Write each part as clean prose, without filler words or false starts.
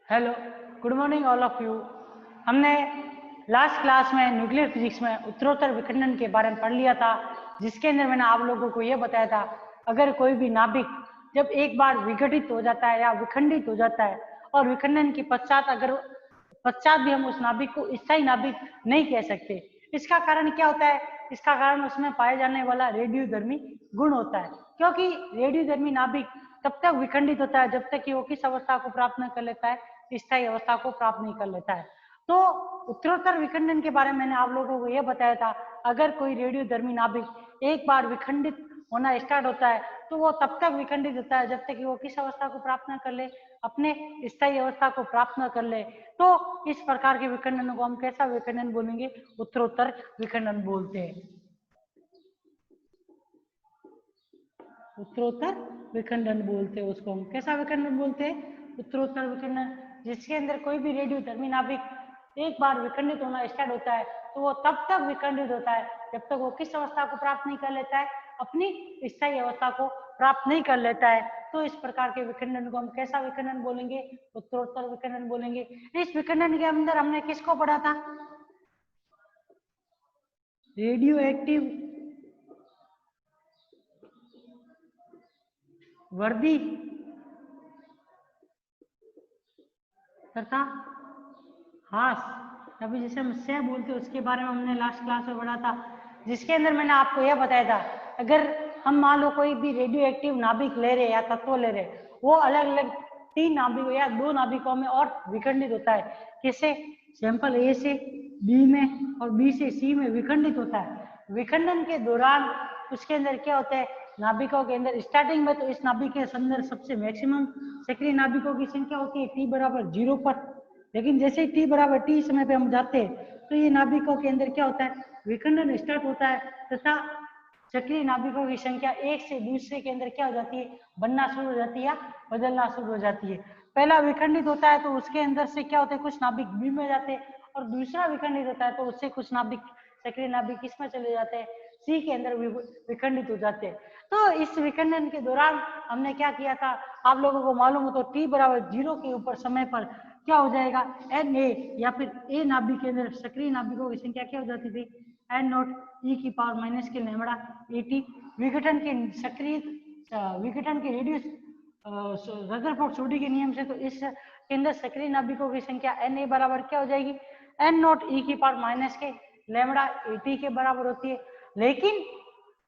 Hello, good morning all of you. हमने last class में nuclear physics में उत्तरोत्तर विखंडन के बारे में पढ़ लिया था, जिसके अंदर मैंने आप लोगों को यह बताया था अगर कोई भी नाभिक जब एक बार विघटित हो जाता है या विखंडित हो जाता है और विखंडन के पश्चात भी हम उस नाभिक को स्थायी नाभिक नहीं कह सकते। इसका कारण क्या होता है? इसका कारण उसमें पाए जाने वाला रेडियोधर्मी गुण होता है, क्योंकि रेडियोधर्मी नाभिक तब तक विखंडित होता है जब तक कि वो किस अवस्था को प्राप्त न कर लेता है, स्थायी अवस्था को प्राप्त नहीं कर लेता है। तो उत्तरोत्तर विखंडन के बारे में मैंने आप लोगों को यह बताया था, अगर कोई रेडियोधर्मी नाभिक एक बार विखंडित होना स्टार्ट होता है तो वो तब तक विखंडित होता है जब तक कि वो किस अवस्था को प्राप्त न कर ले, अपने स्थायी अवस्था को प्राप्त न कर ले। तो इस प्रकार के विखंडन को हम कैसा विखंडन बोलेंगे? उत्तरोत्तर विखंडन बोलते हैं। उत्तरोत्तर विखंडन बोलते हैं उसको हम। कैसा विखंडन बोलते हैं? उत्तरोत्तर विखंडन, जिसके अंदर कोई भी रेडियोधर्मी नाभिक एक बार विखंडित होना स्टार्ट होता है तो वो तब तक विखंडित होता है जब तक वो किस अवस्था को प्राप्त नहीं कर लेता है, अपनी स्थायी अवस्था को प्राप्त नहीं कर लेता है। तो इस प्रकार के विखंडन को हम कैसा विखंडन बोलेंगे? उत्तरोत्तर विखंडन बोलेंगे। इस विखंडन के अंदर हमने किसको पढ़ा था? रेडियो एक्टिव वर्दी तथा हास, अभी जैसे हम सह बोलते हैं उसके बारे में हमने लास्ट क्लास में पढ़ा था, जिसके अंदर मैंने आपको यह बताया था अगर हम मान लो कोई भी रेडियो एक्टिव नाभिक ले रहे या तत्व ले रहे, वो अलग अलग 3 नाभिकों या 2 नाभिकों में और विखंडित होता है। किससे? सैंपल ए से बी में और बी से सी में विखंडित होता है। विखंडन के दौरान उसके अंदर क्या होता है? नाभिकों के अंदर स्टार्टिंग में तो इस नाभिक के अंदर सबसे मैक्सिमम सक्रिय नाभिकों की संख्या होती है t बराबर 0 पर, लेकिन जैसे ही t बराबर t समय पे हम जाते हैं तो ये नाभिकों के अंदर क्या होता है? विखंडन स्टार्ट होता है तथा सक्रिय नाभिकों की संख्या एक से दूसरे के अंदर क्या हो जाती है? बनना शुरू हो जाती है या बदलना शुरू हो जाती है। पहला विखंडित होता है तो उसके अंदर से क्या होता है? कुछ नाभिक बी में जाते हैं, और दूसरा विखंडित होता है तो उससे कुछ नाभिक सक्रिय नाभिक किस में चले जाते हैं? सी के अंदर विखंडित हो जाते हैं। तो इस विखंडन के दौरान हमने क्या किया था, आप लोगों को मालूम हो तो t बराबर 0 के ऊपर समय पर क्या हो जाएगा? एन ए या फिर ए नाभिक के अंदर सक्रिय नाभिकों की संख्या क्या हो जाती थी? एन नॉट ई की पावर माइनस के लैम्बडा एटी। विघटन के रेडियस रदरफोर्ड सोडी के नियम से तो इस के अंदर सक्रिय नाभिकों की संख्या एन ए बराबर क्या हो जाएगी? एन नॉट ई की पावर माइनस के लैम्बडा एटी के बराबर होती है। लेकिन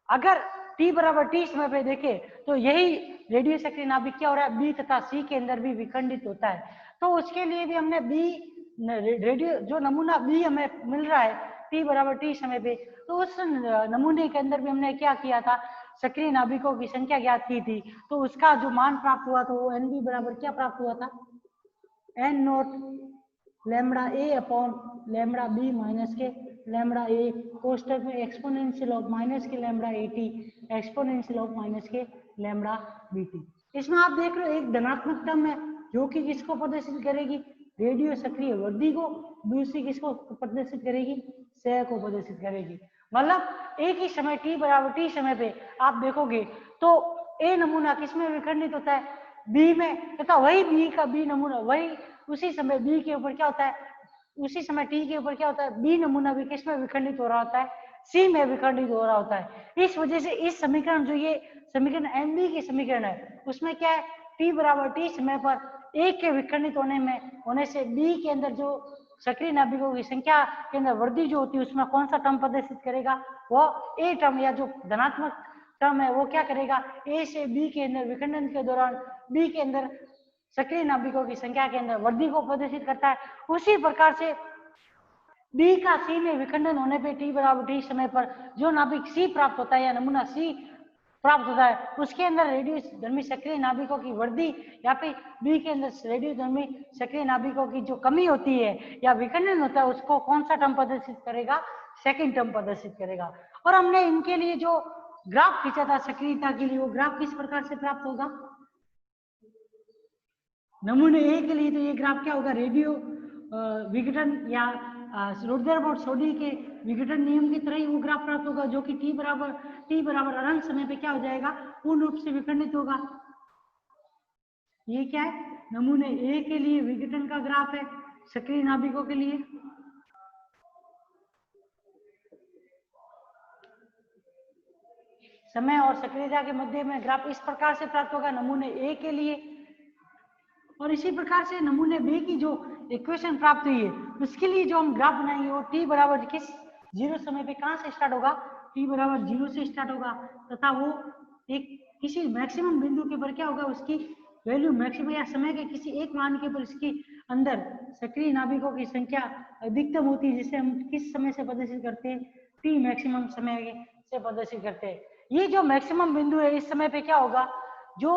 अगर t बराबर t समय पे देखें तो यही रेडियो सक्रिय नाभिक क्या हो रहा है? बी तथा सी के अंदर भी विखंडित होता है। तो उसके लिए भी हमने बी रेडियो जो नमूना बी हमें मिल रहा है t बराबर t समय पे, तो उस नमूने के अंदर भी हमने क्या किया था? सक्रिय नाभिकों की संख्या ज्ञात की थी। तो उसका जो मान प्राप्त हुआ था वो एन बी बराबर क्या प्राप्त हुआ था? N naught lambda A upon lambda B minus के लैम्बडा ए कोष्टक में एक्सपोनेंशियल ऑफ माइनस के lambda A T exponential of minus के लैम्बडा बीटी। इसमें आप देख रहे हो एक धनात्मक टर्म है जो कि किसको प्रदर्शित करेगी? रेडियो सक्रिय वर्दी को। दूसरी किसको प्रदर्शित करेगी? सह को प्रदर्शित करेगी। मतलब एक ही समय t बराबर t समय पे आप देखोगे तो ए नमूना किसमें विखंडित होता है? बी में, तथा वही बी का बी नमूना वही उसी समय बी के ऊपर क्या होता है? उसी समय टी के ऊपर क्या होता है? बी नमूना भी किसमें विखंडित हो रहा होता है? सी में विखंडित हो रहा होता है। इस वजह से इस समीकरण जो ये समीकरण एन बी की समीकरण है उसमें क्या है? टी बराबर टी समय पर ए के विखंडित होने से बी के अंदर जो सक्रिय नाभिकों की संख्या के अंदर वृद्धि जो होती है उसमें कौन सा टर्म प्रदर्शित करेगा? वो ए टर्म या जो धनात्मक टर्म है वो क्या करेगा? ए से बी के अंदर विखंडन के दौरान बी के अंदर सक्रिय नाभिकों की संख्या के अंदर वृद्धि को प्रदर्शित करता है। उसी प्रकार से बी का सी में विखंडन होने पे t बराबर t समय पर जो नाभिक सी प्राप्त होता है या नमूना सी प्राप्त होता है उसके अंदर रेडियोधर्मी सक्रिय नाभिकों की वृद्धि या फिर बी के अंदर रेडियोधर्मी सक्रिय नाभिकों की जो कमी होती है या विखंडन होता है उसको कौन सा टर्म प्रदर्शित करेगा? सेकंड टर्म प्रदर्शित करेगा। और हमने इनके लिए जो ग्राफ खींचा था सक्रियता के लिए, वो ग्राफ किस प्रकार से प्राप्त होगा? नमूने ए के लिए तो ये ग्राफ क्या होगा? रेडियो विघटन या रदरफोर्ड सोडी के विघटन नियम की तरह ही वो ग्राफ प्राप्त होगा, जो कि t बराबर अनंत समय पे क्या हो जाएगा? पूर्ण रूप से विखंडित होगा। ये क्या है? नमूने ए के लिए विघटन का ग्राफ है सक्रिय नाभिकों के लिए। समय और सक्रियता के मध्य में ग्राफ इस प्रकार से प्राप्त होगा नमूने ए के लिए, और इसी प्रकार से नमूने बी की जो इक्वेशन प्राप्त हुई है उसके लिए जो हम ग्राफ बनाएंगे वो टी बराबर किस जीरो समय पे कहां से स्टार्ट होगा, टी बराबर जीरो से स्टार्ट होगा, तथा वो एक किसी मैक्सिमम बिंदु के ऊपर क्या होगा, उसकी वैल्यू मैक्सिमम या समय के किसी एक मान के ऊपर इसके अंदर सक्रिय नाभिकों की संख्या अधिकतम होती है, जिसे हम किस समय से प्रदर्शित करते हैं, टी मैक्सिमम समय से प्रदर्शित करते हैं। ये जो मैक्सिमम बिंदु है इस समय पे क्या होगा, जो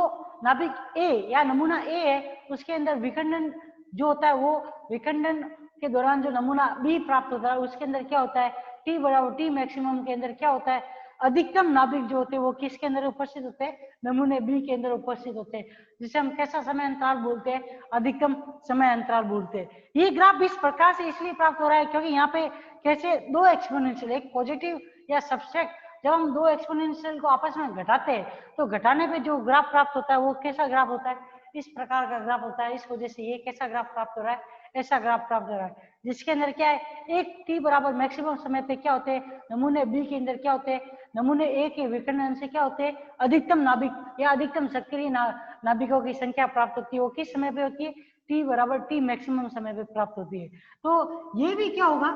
नाभिक ए या नमूना ए है उसके अंदर विखंडन जो होता है, वो विखंडन के दौरान जो नमूना बी प्राप्त होता है उसके अंदर क्या होता है, टी बराबर टी मैक्सिमम के अंदर क्या होता है, अधिकतम नाभिक जो होते हैं वो किसके अंदर उपस्थित होते हैं, नमूने बी के अंदर उपस्थित होते हैं, जिसे हम कैसा समय अंतराल बोलते हैं, अधिकतम समय अंतराल बोलते हैं। ये ग्राफ इस प्रकार से इसलिए प्राप्त हो रहा है क्योंकि यहाँ पे कैसे दो एक्सपोनेंशियल, एक पॉजिटिव या सबसेट, जब हम दो एक्सपोनेंशियल को आपस में घटाते हैं तो घटाने पे जो ग्राफ प्राप्त होता है वो कैसा ग्राफ होता है, इस प्रकार का ग्राफ होता है। इस वजह से ये कैसा ग्राफ प्राप्त हो रहा है, ऐसा ग्राफ प्राप्त हो रहा है, जिसके अंदर क्या है, एक टी बराबर मैक्सिमम समय पे क्या होते हैं, नमूने बी के अंदर क्या होते हैं, नमूने ए के विखंडन से क्या होते हैं, अधिकतम नाभिक या अधिकतम सक्रिय नाभिकों की संख्या प्राप्त होती है। वो किस समय पे होती है, टी बराबर टी मैक्सिमम समय पे प्राप्त होती है। तो ये भी क्या होगा,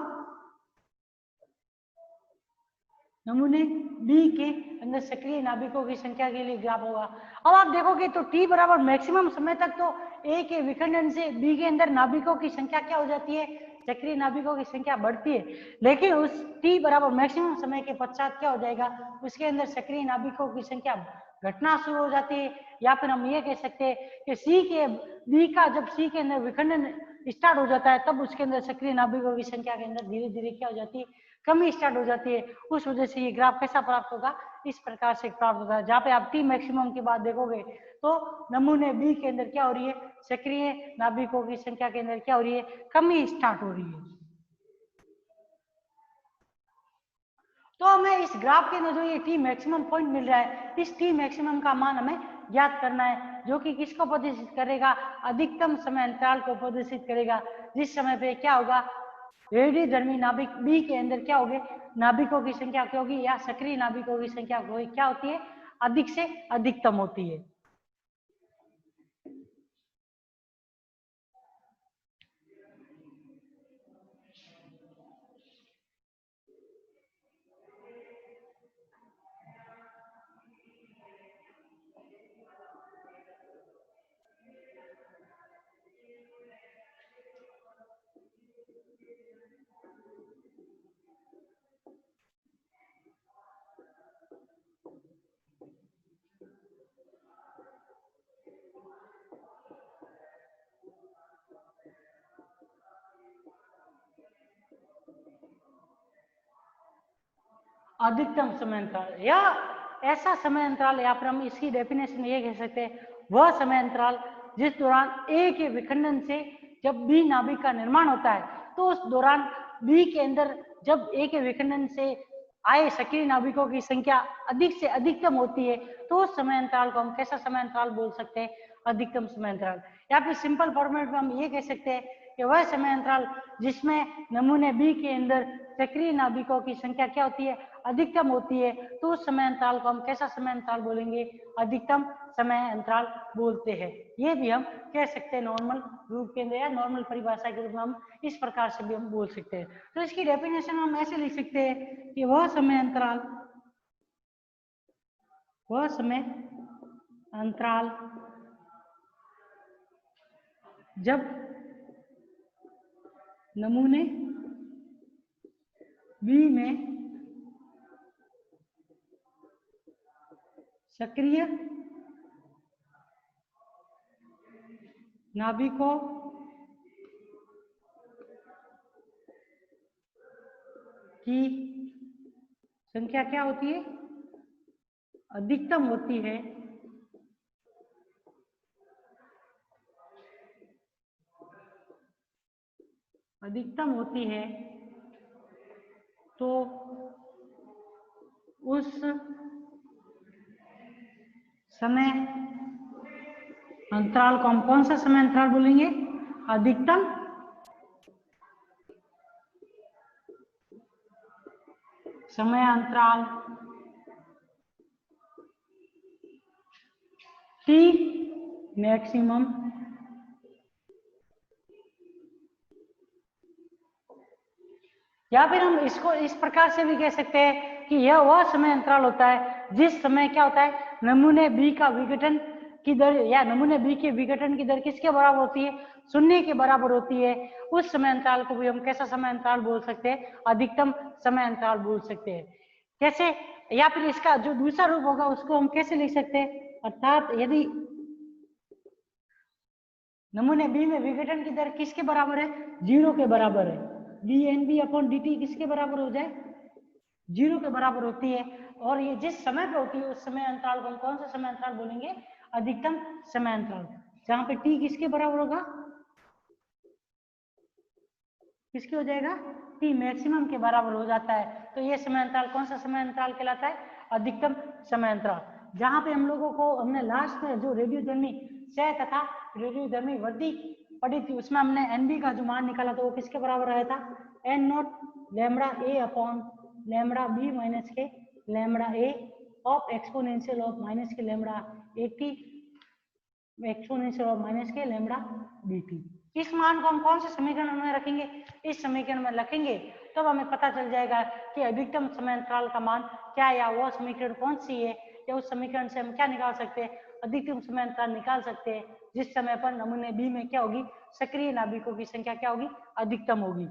नमूने बी के अंदर सक्रिय नाभिकों की संख्या के लिए ग्राफ होगा। अब आप देखोगे तो टी बराबर मैक्सिमम समय तक तो ए के विखंडन से बी के अंदर नाभिकों की संख्या क्या हो जाती है, सक्रिय नाभिकों की संख्या बढ़ती है, लेकिन उस टी बराबर मैक्सिमम समय के पश्चात क्या हो जाएगा, उसके अंदर सक्रिय नाभिकों की संख्या घटना शुरू हो जाती है। या फिर हम ये कह सकते हैं कि सी के बी का जब सी के अंदर विखंडन स्टार्ट हो जाता है तब उसके अंदर सक्रिय नाभिकों की संख्या के अंदर धीरे धीरे क्या हो जाती है, कमी स्टार्ट हो जाती है। उस वजह से ये ग्राफ कैसा प्राप्त होगा, इस प्रकार से प्राप्त होता है, जहाँ पे आप टी मैक्सिमम की बात देखोगे तो नमूने बी के अंदर क्या हो रही है, सक्रिय नाभिकों की संख्या के अंदर क्या हो रही है, कमी स्टार्ट हो रही है। तो हमें इस ग्राफ के अंदर जो ये टी मैक्सिमम पॉइंट मिल रहा है, इस टी मैक्सिमम का मान हमें ज्ञात करना है, जो कि किसको प्रदर्शित करेगा, अधिकतम समय अंतराल को प्रदर्शित करेगा, जिस समय पे क्या होगा, रेडियोधर्मी नाभिक बी के अंदर क्या होगी, नाभिकों की संख्या क्या होगी, या सक्रिय नाभिकों की संख्या क्या होती है, अधिक से अधिकतम होती है। अधिकतम समय अंतराल या ऐसा समय अंतराल, या फिर हम इसकी डेफिनेशन ये कह सकते हैं, वह समय अंतराल जिस दौरान ए के विखंडन से जब बी नाभिक का निर्माण होता है, तो उस दौरान बी के अंदर जब ए के विखंडन से आए सक्रिय नाभिकों की संख्या अधिक से अधिकतम होती है, तो उस समय अंतराल को हम कैसा समय अंतराल बोल सकते हैं, अधिकतम समय अंतराल। या फिर सिंपल फॉर्मेट में हम ये कह सकते हैं कि वह समय अंतराल जिसमें नमूने बी के अंदर सक्रिय नाभिकों की संख्या क्या होती है, अधिकतम होती है, तो उस समय अंतराल को हम कैसा समय अंतराल बोलेंगे, अधिकतम समय अंतराल बोलते हैं। ये भी हम कह सकते हैं नॉर्मल रूप के अंदर या नॉर्मल परिभाषा के रूप में हम इस प्रकार से भी हम बोल सकते हैं। तो इसकी डेफिनेशन हम ऐसे लिख सकते हैं कि वह समय अंतराल जब नमूने बी में सक्रिय नाभिकों की संख्या क्या होती है, अधिकतम होती है, तो उस समय अंतराल को हम कौन सा समय अंतराल बोलेंगे? अधिकतम समय अंतराल टी मैक्सिमम या फिर हम इसको इस प्रकार से भी कह सकते हैं कि यह वह समय अंतराल होता है जिस समय क्या होता है, नमूने बी का विघटन की दर या नमूने बी के विघटन की दर किसके बराबर होती है? शून्य के बराबर होती है। उस समय अंतराल को भी हम कैसा समय अंतराल बोल सकते हैं? अधिकतम समय अंतराल बोल सकते हैं। कैसे? या फिर इसका जो दूसरा रूप होगा उसको हम कैसे लिख सकते हैं? अर्थात यदि नमूने बी में विघटन की दर किसके बराबर है? 0 के बराबर है। D N B upon D T किसके बराबर हो जाए? 0 के बराबर होती है। और ये जिस समय पे होती है उस समय अंतराल को हम कौन सा समय अंतराल बोलेंगे? अधिकतम समय अंतराल। जहां पे टी किसके बराबर होगा? किसके हो जाएगा? टी मैक्सिमम के बराबर हो जाता है। तो ये समय अंतराल कौन सा समय अंतराल कहलाता है? अधिकतम समय अंतराल। जहां पे हम लोगों को हमने लास्ट में जो रेडियोधर्मी क्षय तथा रेडियोधर्मी वृद्धि पढ़ी थी उसमें हमने एनबी का जो मान निकाला था वो किसके बराबर आया था? N naught lambda A upon lambda B minus के lambda A of exponential of minus के lambda A T exponential of minus के लैम्बडा बी टी। इस मान को हम कौन से समीकरण में रखेंगे? इस समीकरण में रखेंगे तब हमें पता चल जाएगा कि अधिकतम समय अंतराल का मान क्या है, या वह समीकरण कौन सी है, या उस समीकरण से हम क्या निकाल सकते हैं? अधिकतम समय अंतराल निकाल सकते हैं जिस समय पर नमूने बी में क्या होगी? सक्रिय नाभिकों की संख्या क्या होगी? अधिकतम होगी।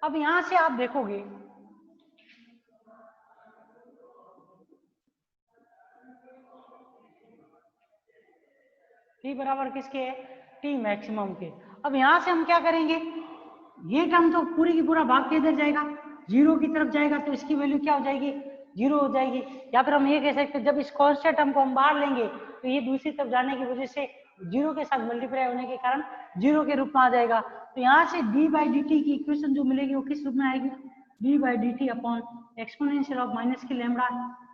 अब यहां से आप देखोगे टी बराबर किसके है? टी मैक्सिमम के। अब यहां से हम क्या करेंगे? ये टर्म तो पूरी की पूरा भाग के इधर जाएगा, 0 की तरफ जाएगा, तो इसकी वैल्यू क्या हो जाएगी? 0 हो जाएगी। या फिर हम ये कह सकते हैं जब इस कॉन्स्टेंट टर्म को हम बाहर लेंगे तो ये दूसरी तरफ जाने की वजह से 0 के साथ मल्टीप्लाई होने के कारण 0 के रूप में आ जाएगा। तो यहाँ से डी बाई डी टी की इक्वेशन जो मिलेगी वो किस रूप में आएगी? D by D T upon exponential of minus के lambda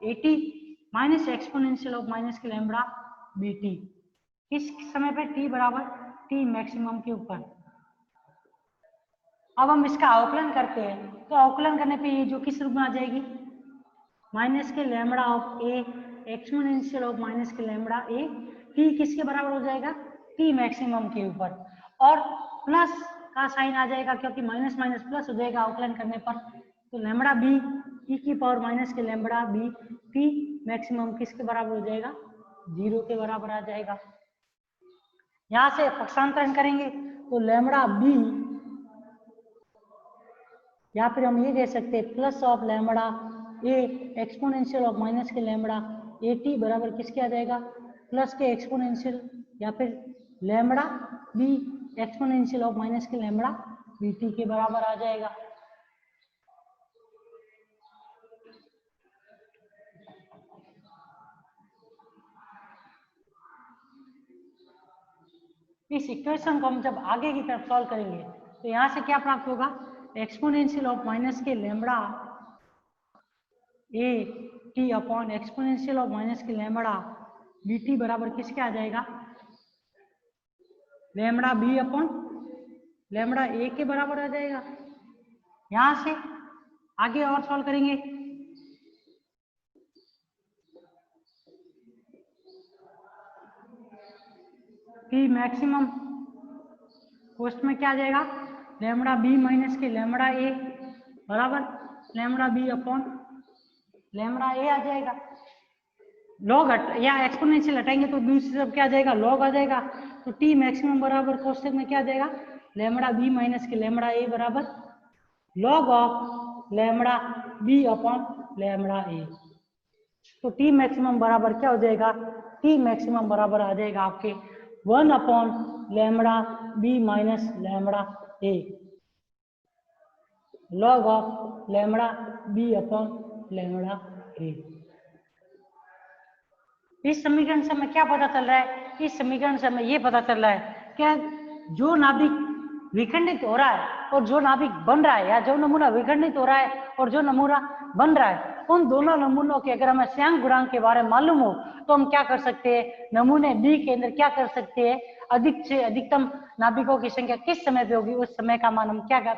A T minus exponential of minus के लैम्बडा बी टी। किस समय पे? टी बराबर टी मैक्सिमम के ऊपर। अब हम इसका अवकलन करते हैं तो अवकलन करने पे ये जो किस रूप में आ जाएगी? माइनस के lambda of A exponential of minus के लैम्बडा ए टी किसके बराबर हो जाएगा? टी मैक्सिमम के ऊपर। और प्लस का साइन आ जाएगा क्योंकि माइनस माइनस प्लस हो जाएगा अवकलन करने पर। तो लैम्बडा बी ई की पावर माइनस के लैम्बडा बी टी मैक्सिमम किसके बराबर हो जाएगा? 0 के बराबर आ जाएगा। यहां से पक्षांतरण करेंगे तो लैम्बडा बी या फिर हम ये कह सकते हैं plus of lambda A exponential of minus के लैम्बडा ए टी बराबर किसके आ जाएगा? प्लस के एक्सपोनेंशियल या फिर lambda B exponential of minus के लैम्बडा बी टी के बराबर आ जाएगा। इस इक्वेशन को हम जब आगे की तरफ सॉल्व करेंगे तो यहां से क्या प्राप्त होगा? एक्सपोनेंशियल ऑफ माइनस के lambda A T upon exponential of minus के लैम्बडा बी टी बराबर किसके आ जाएगा? लैम्बडा बी अपॉन लैम्बडा ए के बराबर आ जाएगा। यहां से आगे और सॉल्व करेंगे टी मैक्सिमम पोस्ट में क्या आ जाएगा? लैम्बडा बी माइनस के लैम्बडा ए बराबर लैम्बडा बी अपॉन लैम्बडा ए आ जाएगा। लॉग या एक्सपोनेंशियल हटाएंगे तो दूसरी तरफ क्या आ जाएगा? लॉग आ जाएगा। तो टी मैक्सिमम बराबर कोष्टक में क्या आ जाएगा? लैम्बडा बी माइनस के लैम्बडा ए बराबर log of lambda B upon lambda A. तो टी मैक्सिमम बराबर क्या हो जाएगा? टी मैक्सिमम बराबर आ जाएगा आपके 1/λ minus lambda A, log of λ/b/λ A. इस समीकरण से हमें क्या पता चल रहा है? इस समीकरण से हमें ये पता चल रहा है कि जो नाभिक विखंडित हो रहा है और जो नाभिक बन रहा है, या जो नमूना विखंडित हो रहा है और जो नमूना बन रहा है, उन दोनों नमूनों के अगर हमें श्याम गुणांक के बारे में मालूम हो तो हम क्या कर सकते हैं? नमूने बी के अंदर क्या कर सकते हैं? अधिक से अधिकतम नाभिकों की संख्या किस समय पे होगी, उस समय का मान हम क्या कर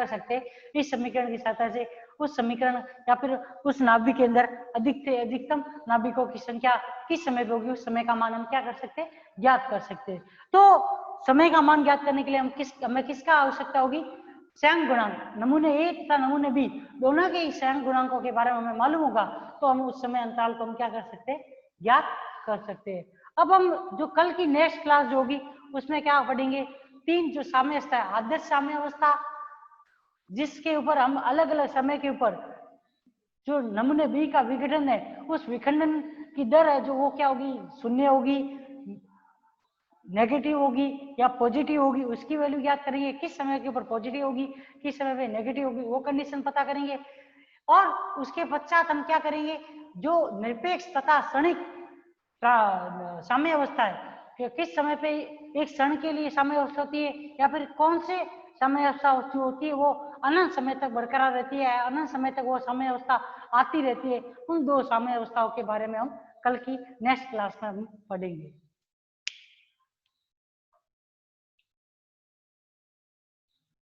सकते हैं? इस समीकरण की सहायता से उस समीकरण या फिर उस नाभिक के अंदर अधिक से अधिकतम नाभिकों की संख्या किस समय पे होगी, उस समय का मान हम क्या कर सकते हैं? ज्ञात कर सकते हैं। तो समय का मान ज्ञात करने के लिए हमें किसका आवश्यकता होगी? श्याम गुणांक। नमूने ए तथा नमूने बी दोनों के श्याम गुणांकों के बारे में हमें मालूम होगा तो हम उस समय अंतराल को हम क्या कर सकते हैं? ज्ञात कर सकते हैं। अब हम जो कल की नेक्स्ट क्लास जो होगी उसमें क्या पढ़ेंगे? 3 जो साम्यावस्था है, आदर्श साम्यावस्था, जिसके ऊपर हम अलग अलग समय के ऊपर जो नमूने बी का विघटन है, उस विखंडन की दर है जो वो क्या होगी? शून्य होगी, नेगेटिव होगी या पॉजिटिव होगी, उसकी वैल्यू ज्ञात करेंगे। किस समय के ऊपर पॉजिटिव होगी, किस समय पे नेगेटिव होगी, वो कंडीशन पता करेंगे। और उसके पश्चात हम क्या करेंगे? जो निरपेक्ष तथा क्षणिक साम्यावस्था है कि किस समय पे एक क्षण के लिए साम्यावस्था होती है या फिर कौन से साम्यावस्था होती है वो अनंत समय तक बरकरार रहती है, अनंत समय तक वो साम्यावस्था आती रहती है। उन दो साम्यावस्थाओं के बारे में हम कल की नेक्स्ट क्लास में हम पढ़ेंगे।